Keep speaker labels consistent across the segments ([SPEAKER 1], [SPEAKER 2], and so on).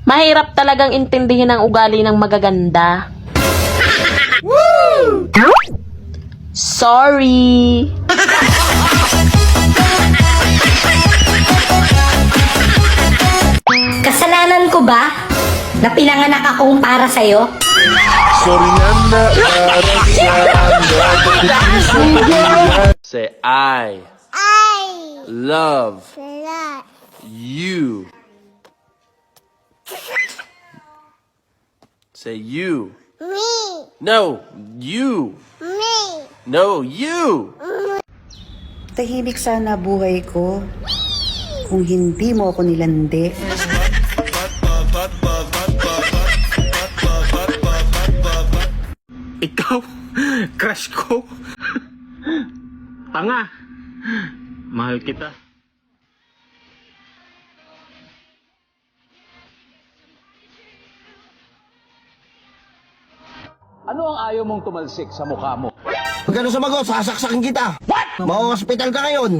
[SPEAKER 1] Mahirap talagang intindihin ang ugali ng magaganda. Sorry.
[SPEAKER 2] Kasalanan ko ba na pinanganak akong para sa'yo?
[SPEAKER 3] Sorry Nanda,
[SPEAKER 4] Say I love you. Say you.
[SPEAKER 5] Me.
[SPEAKER 4] No, you.
[SPEAKER 5] Me.
[SPEAKER 4] No, you.
[SPEAKER 6] Tahimik sana buhay ko kung hindi mo ako nilandi.
[SPEAKER 7] Ikaw, crush ko. Tanga. Mahal kita.
[SPEAKER 8] Ano ang ayaw mong tumalsik sa mukha mo?
[SPEAKER 9] Pag ano sumagot, sasaksakin kita. What? Mau-hospital ka ngayon.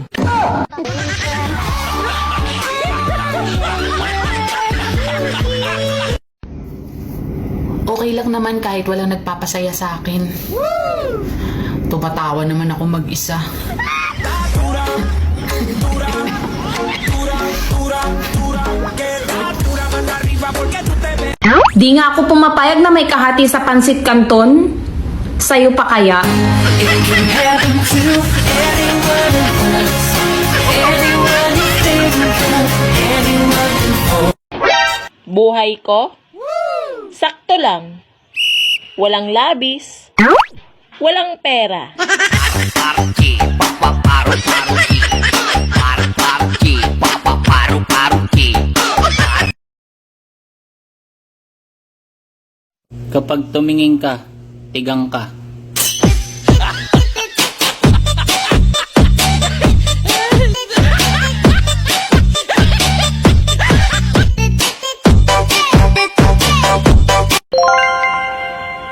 [SPEAKER 10] Okay lang naman kahit walang nagpapasaya sa akin. Tumatawa naman ako mag-isa.
[SPEAKER 11] Di nga ako pumapayag na may kahati sa pansit canton. Sa'yo pa kaya?
[SPEAKER 1] Buhay ko? Sakto lang. Walang labis. Walang pera.
[SPEAKER 7] Kapag tumingin ka, tigang ka.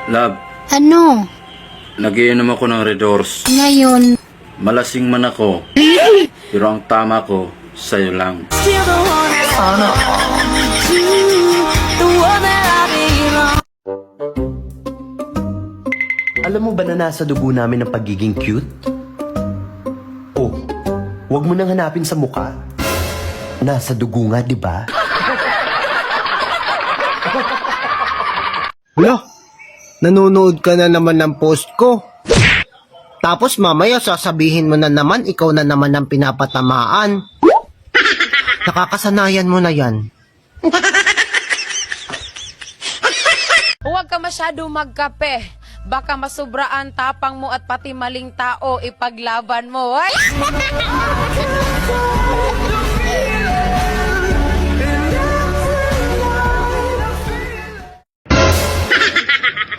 [SPEAKER 4] Love,
[SPEAKER 5] Ano?
[SPEAKER 4] nagiinom ako ng Red Horse.
[SPEAKER 5] Ngayon.
[SPEAKER 4] Malasing man ako, pero ang tama ko, sa'yo lang.
[SPEAKER 9] Alam mo ba na nasa dugo namin ang pagiging cute? Oh, wag mo nang hanapin sa mukha. Nasa dugo nga, di ba?
[SPEAKER 12] Wala, nanonood ka na naman ng post ko. Tapos mamaya sasabihin mo na naman ikaw na naman ang pinapatamaan. Nakakasanayan mo na yan.
[SPEAKER 13] Huwag ka masyado magkape. Baka masubraan tapang mo at pati maling tao ipaglaban mo. Ay!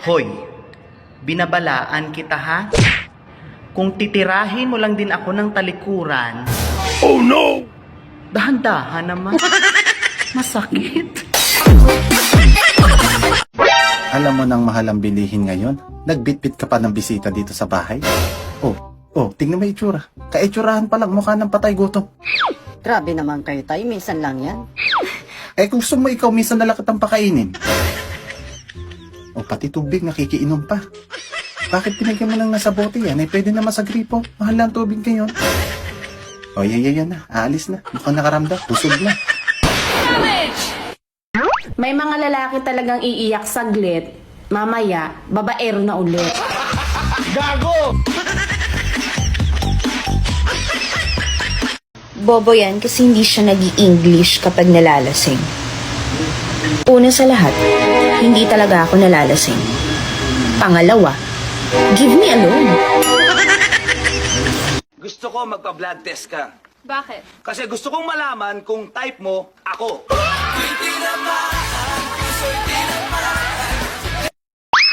[SPEAKER 14] Hoy, binabalaan kita ha? Kung titirahin mo lang din ako ng talikuran.
[SPEAKER 3] Oh no!
[SPEAKER 14] Dahan-dahan naman. Masakit.
[SPEAKER 15] Alam mo nang mahal ang bilihin ngayon? Nagbitbit ka pa ng bisita dito sa bahay? Oh, tingnan mo itsura. Kaitsurahan pa lang, mukha ng patay gutom.
[SPEAKER 6] Grabe naman kayo tayo, minsan lang yan.
[SPEAKER 15] Eh kung gusto mo ikaw, minsan na lang kitang pakainin. Pati tubig, nakikiinom pa. Bakit pinagyan mo lang nasa bote yan? Eh pwede naman sa gripo. Mahal lang tubig ngayon. Yan na. Aalis na. Mukhang nakaramdam. Busog na.
[SPEAKER 11] May mga lalaki talagang iiyak saglit. Mamaya, babaero na ulit.
[SPEAKER 8] Gago!
[SPEAKER 2] Bobo yan kasi hindi siya nag-i-English kapag nalalasing. Una sa lahat, hindi talaga ako nalalasing. Pangalawa, give me alone.
[SPEAKER 8] Gusto ko magpa-blood test ka.
[SPEAKER 13] Bakit?
[SPEAKER 8] Kasi gusto kong malaman kung type mo, ako.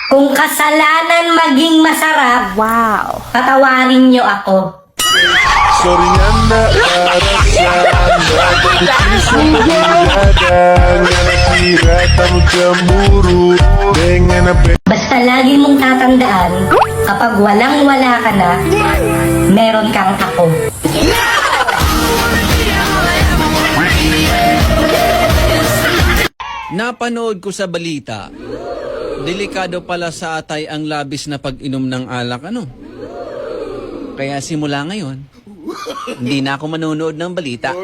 [SPEAKER 2] Kung kasalanan maging masarap, wow, patawarin niyo ako.
[SPEAKER 3] Sorry Nanda,
[SPEAKER 2] Basta lagi mong tatandaan, kapag walang-wala ka na, meron kang ako.
[SPEAKER 5] Napanood ko sa balita, delikado pala sa atay ang labis na pag-inom ng alak, ano? Kaya simula ngayon, hindi na ako manonood ng balita.